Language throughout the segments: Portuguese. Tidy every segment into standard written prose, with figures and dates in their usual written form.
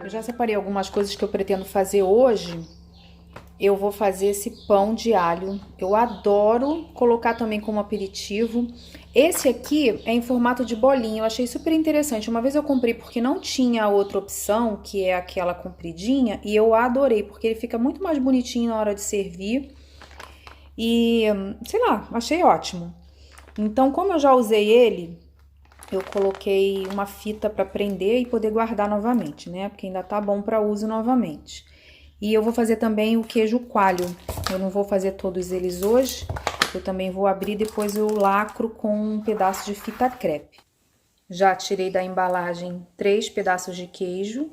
Eu já separei algumas coisas que eu pretendo fazer hoje. Eu vou fazer esse pão de alho. Eu adoro colocar também como aperitivo. Esse aqui é em formato de bolinha. Eu achei super interessante. Uma vez eu comprei porque não tinha outra opção, que é aquela compridinha, e eu adorei, porque ele fica muito mais bonitinho na hora de servir. E, sei lá, achei ótimo. Então, como eu já usei ele, eu coloquei uma fita para prender e poder guardar novamente, né? Porque ainda tá bom para uso novamente. E eu vou fazer também o queijo coalho. Eu não vou fazer todos eles hoje. Eu também vou abrir, depois eu lacro com um pedaço de fita crepe. Já tirei da embalagem 3 pedaços de queijo.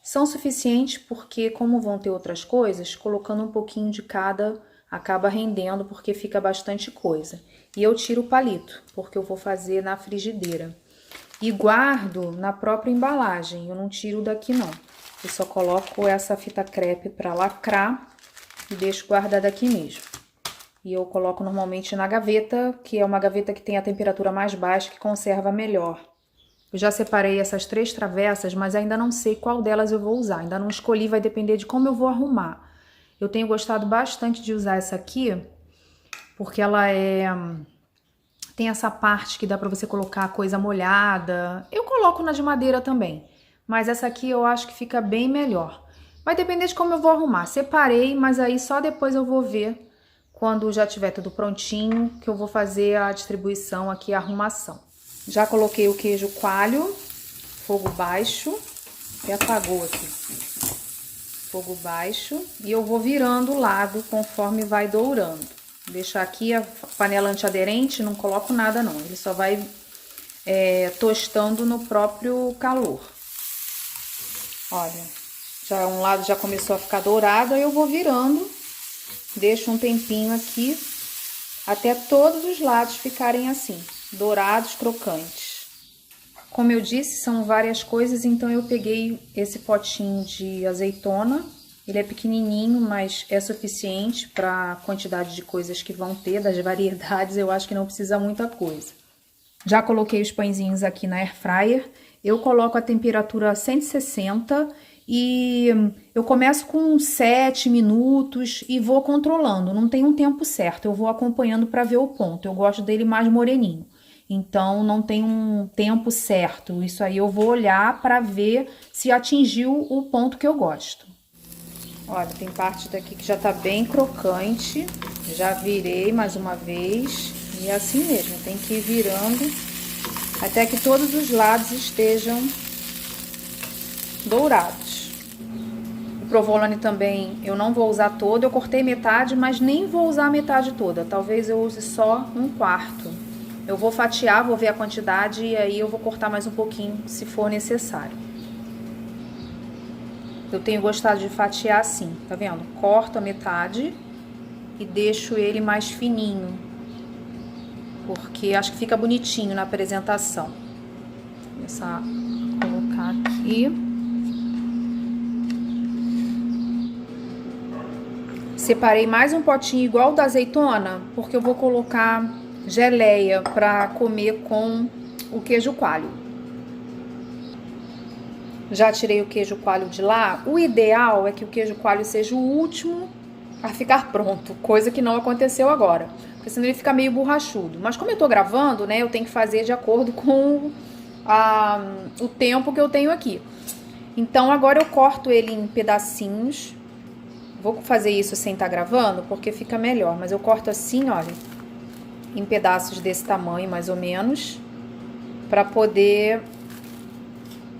São suficientes porque, como vão ter outras coisas, colocando um pouquinho de cada acaba rendendo porque fica bastante coisa. E eu tiro o palito, porque eu vou fazer na frigideira. E guardo na própria embalagem, eu não tiro daqui não. Eu só coloco essa fita crepe para lacrar e deixo guardada aqui mesmo. E eu coloco normalmente na gaveta, que é uma gaveta que tem a temperatura mais baixa, que conserva melhor. Eu já separei essas 3 travessas, mas ainda não sei qual delas eu vou usar. Ainda não escolhi, vai depender de como eu vou arrumar. Eu tenho gostado bastante de usar essa aqui, porque ela tem essa parte que dá pra você colocar coisa molhada. Eu coloco na de madeira também, mas essa aqui eu acho que fica bem melhor. Vai depender de como eu vou arrumar. Separei, mas aí só depois eu vou ver, quando já tiver tudo prontinho, que eu vou fazer a distribuição aqui, a arrumação. Já coloquei o queijo coalho, fogo baixo, e apagou aqui. Fogo baixo, e eu vou virando o lado conforme vai dourando. Deixar aqui a panela antiaderente, não coloco nada não, ele só vai tostando no próprio calor. Olha, já um lado já começou a ficar dourado, aí eu vou virando, deixo um tempinho aqui, até todos os lados ficarem assim, dourados, crocantes. Como eu disse, são várias coisas, então eu peguei esse potinho de azeitona. Ele é pequenininho, mas é suficiente para a quantidade de coisas que vão ter, das variedades. Eu acho que não precisa muita coisa. Já coloquei os pãezinhos aqui na air fryer. Eu coloco a temperatura a 160 e eu começo com 7 minutos e vou controlando. Não tem um tempo certo, eu vou acompanhando para ver o ponto. Eu gosto dele mais moreninho. Então, não tem um tempo certo. Isso aí eu vou olhar para ver se atingiu o ponto que eu gosto. Olha, tem parte daqui que já tá bem crocante. Já virei mais uma vez. E é assim mesmo, tem que ir virando até que todos os lados estejam dourados. O provolone também eu não vou usar todo. Eu cortei metade, mas nem vou usar a metade toda. Talvez eu use só 1/4. Eu vou fatiar, vou ver a quantidade e aí eu vou cortar mais um pouquinho, se for necessário. Eu tenho gostado de fatiar assim, tá vendo? Corto a metade e deixo ele mais fininho, porque acho que fica bonitinho na apresentação. Vou começar a colocar aqui. Separei mais um potinho igual o da azeitona, porque eu vou colocar geleia para comer com o queijo coalho. Já tirei o queijo coalho de lá. O ideal é que o queijo coalho seja o último a ficar pronto, coisa que não aconteceu agora, porque senão ele fica meio borrachudo. Mas como eu tô gravando, né, eu tenho que fazer de acordo com o tempo que eu tenho aqui. Então agora eu corto ele em pedacinhos. Vou fazer isso sem estar gravando, porque fica melhor, mas eu corto assim, olha, em pedaços desse tamanho, mais ou menos, para poder...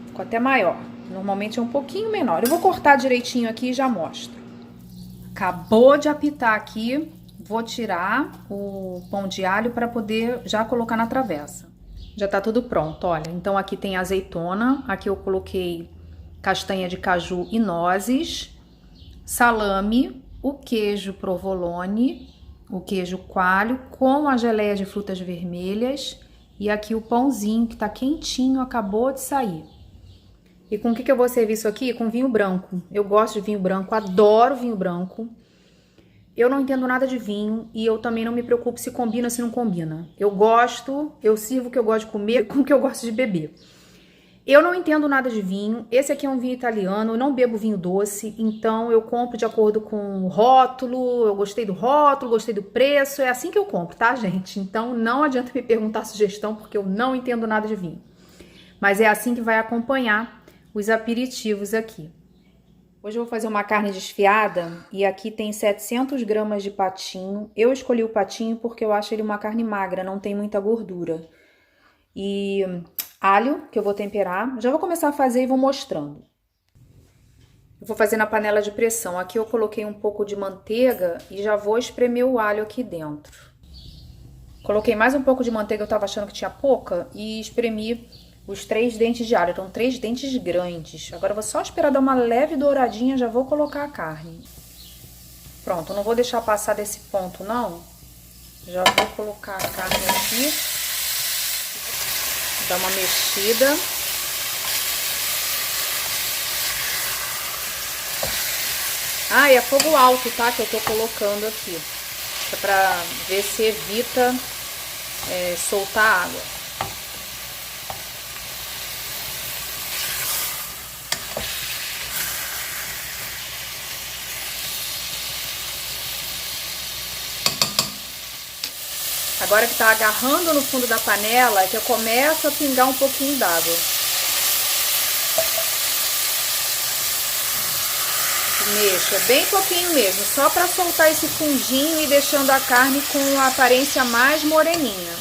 Ficou até maior. Normalmente é um pouquinho menor. Eu vou cortar direitinho aqui e já mostro. Acabou de apitar aqui. Vou tirar o pão de alho para poder já colocar na travessa. Já tá tudo pronto, olha. Então aqui tem azeitona. Aqui eu coloquei castanha de caju e nozes, salame, o queijo provolone, o queijo coalho com a geleia de frutas vermelhas e aqui o pãozinho que tá quentinho, acabou de sair. E com o que eu vou servir isso aqui? Com vinho branco. Eu gosto de vinho branco, adoro vinho branco. Eu não entendo nada de vinho e eu também não me preocupo se combina ou se não combina. Eu gosto, eu sirvo o que eu gosto de comer com o que eu gosto de beber. Eu não entendo nada de vinho. Esse aqui é um vinho italiano, eu não bebo vinho doce, então eu compro de acordo com o rótulo. Eu gostei do rótulo, gostei do preço, é assim que eu compro, tá, gente? Então não adianta me perguntar sugestão, porque eu não entendo nada de vinho. Mas é assim que vai acompanhar os aperitivos aqui. Hoje eu vou fazer uma carne desfiada e aqui tem 700 gramas de patinho. Eu escolhi o patinho porque eu acho ele uma carne magra, não tem muita gordura. E alho, que eu vou temperar. Já vou começar a fazer e vou mostrando. Eu vou fazer na panela de pressão. Aqui eu coloquei um pouco de manteiga e já vou espremer o alho aqui dentro. Coloquei mais um pouco de manteiga, eu tava achando que tinha pouca, e espremi os 3 dentes de alho. Então 3 dentes grandes. Agora eu vou só esperar dar uma leve douradinha, já vou colocar a carne. Pronto, não vou deixar passar desse ponto não. Já vou colocar a carne aqui. Dar uma mexida. Ah, e é fogo alto, tá? Que eu tô colocando aqui. É pra ver se evita soltar água. Agora que tá agarrando no fundo da panela, é que eu começo a pingar um pouquinho d'água. Mexo, é bem pouquinho mesmo, só pra soltar esse fundinho e deixando a carne com a aparência mais moreninha.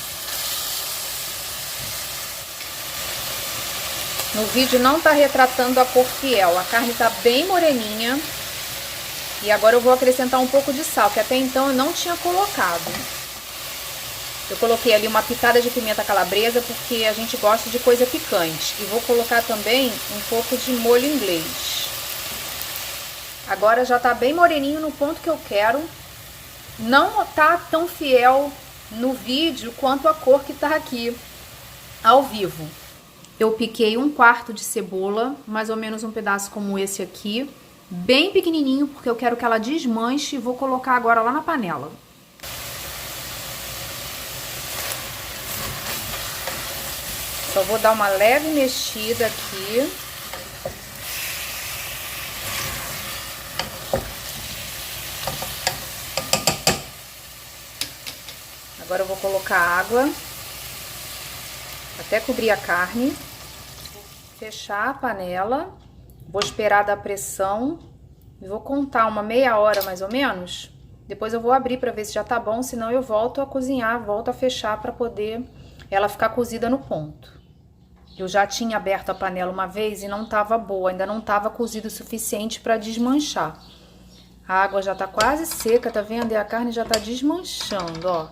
No vídeo não tá retratando a cor fiel, a carne tá bem moreninha. E agora eu vou acrescentar um pouco de sal, que até então eu não tinha colocado. Eu coloquei ali uma pitada de pimenta calabresa, porque a gente gosta de coisa picante. E vou colocar também um pouco de molho inglês. Agora já tá bem moreninho no ponto que eu quero. Não tá tão fiel no vídeo quanto a cor que tá aqui, ao vivo. Eu piquei 1/4 de cebola, mais ou menos um pedaço como esse aqui. Bem pequenininho, porque eu quero que ela desmanche e vou colocar agora lá na panela. Só vou dar uma leve mexida aqui. Agora eu vou colocar água, até cobrir a carne. Vou fechar a panela, vou esperar dar pressão e vou contar uma meia hora mais ou menos. Depois eu vou abrir para ver se já tá bom, senão eu volto a cozinhar, volto a fechar para poder ela ficar cozida no ponto. Eu já tinha aberto a panela uma vez e não tava boa, ainda não tava cozida o suficiente para desmanchar. A água já tá quase seca, tá vendo? E a carne já tá desmanchando, ó.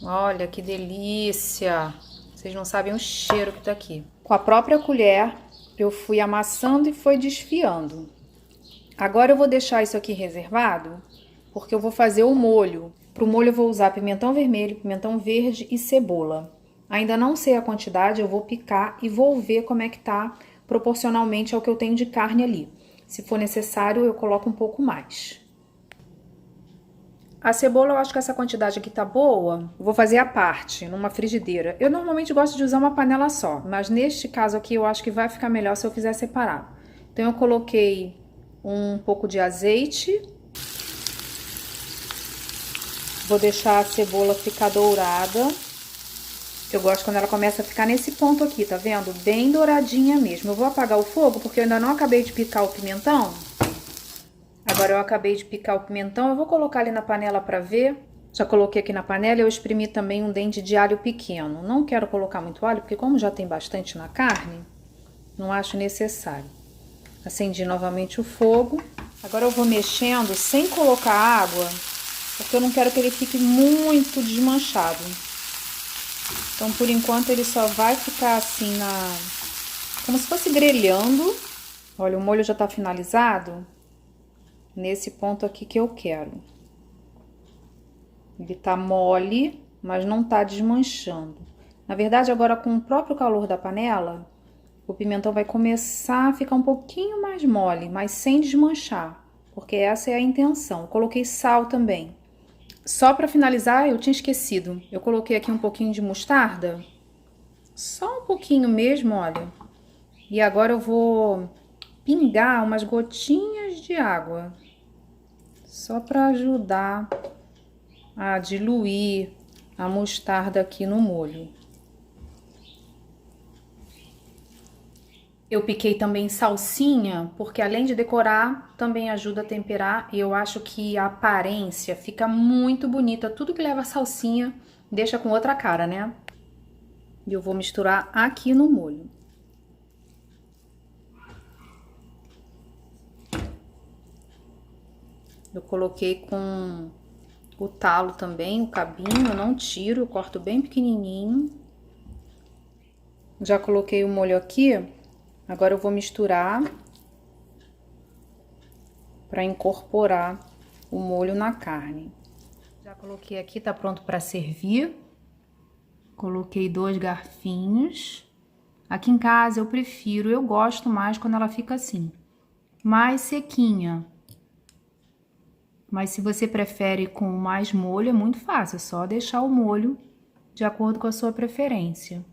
Olha que delícia! Vocês não sabem o cheiro que tá aqui. Com a própria colher, eu fui amassando e foi desfiando. Agora eu vou deixar isso aqui reservado, porque eu vou fazer o molho. Pro molho eu vou usar pimentão vermelho, pimentão verde e cebola. Ainda não sei a quantidade, eu vou picar e vou ver como é que tá proporcionalmente ao que eu tenho de carne ali. Se for necessário, eu coloco um pouco mais. A cebola, eu acho que essa quantidade aqui tá boa. Eu vou fazer à parte, numa frigideira. Eu normalmente gosto de usar uma panela só, mas neste caso aqui eu acho que vai ficar melhor se eu fizer separado. Então eu coloquei um pouco de azeite. Vou deixar a cebola ficar dourada. Eu gosto quando ela começa a ficar nesse ponto aqui, tá vendo? Bem douradinha mesmo. Eu vou apagar o fogo porque eu ainda não acabei de picar o pimentão. Agora eu acabei de picar o pimentão, eu vou colocar ali na panela pra ver. Já coloquei aqui na panela e eu espremi também um dente de alho pequeno. Não quero colocar muito alho, porque como já tem bastante na carne, não acho necessário. Acendi novamente o fogo. Agora eu vou mexendo sem colocar água, porque eu não quero que ele fique muito desmanchado. Então, por enquanto, ele só vai ficar assim, como se fosse grelhando. Olha, o molho já tá finalizado. Nesse ponto aqui que eu quero. Ele tá mole, mas não tá desmanchando. Na verdade, agora com o próprio calor da panela, o pimentão vai começar a ficar um pouquinho mais mole, mas sem desmanchar. porque essa é a intenção. Eu coloquei sal também. Só para finalizar, eu tinha esquecido. Eu coloquei aqui um pouquinho de mostarda. Só um pouquinho mesmo, olha. E agora eu vou pingar umas gotinhas de água. Só para ajudar a diluir a mostarda aqui no molho. Eu piquei também salsinha, porque além de decorar, também ajuda a temperar. E eu acho que a aparência fica muito bonita. Tudo que leva salsinha deixa com outra cara, né? E eu vou misturar aqui no molho. Eu coloquei com o talo também, o cabinho, eu não tiro, eu corto bem pequenininho. Já coloquei o molho aqui, agora eu vou misturar para incorporar o molho na carne. Já coloquei aqui, tá pronto para servir. Coloquei 2 garfinhos. Aqui em casa eu gosto mais quando ela fica assim, mais sequinha. Mas se você prefere com mais molho, é muito fácil, é só deixar o molho de acordo com a sua preferência.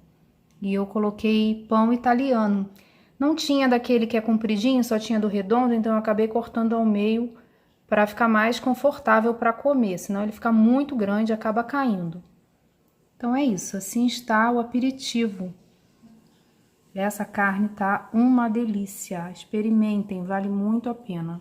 E eu coloquei pão italiano. Não tinha daquele que é compridinho, só tinha do redondo, então eu acabei cortando ao meio para ficar mais confortável para comer, senão ele fica muito grande e acaba caindo. Então é isso, assim está o aperitivo. Essa carne tá uma delícia, experimentem, vale muito a pena.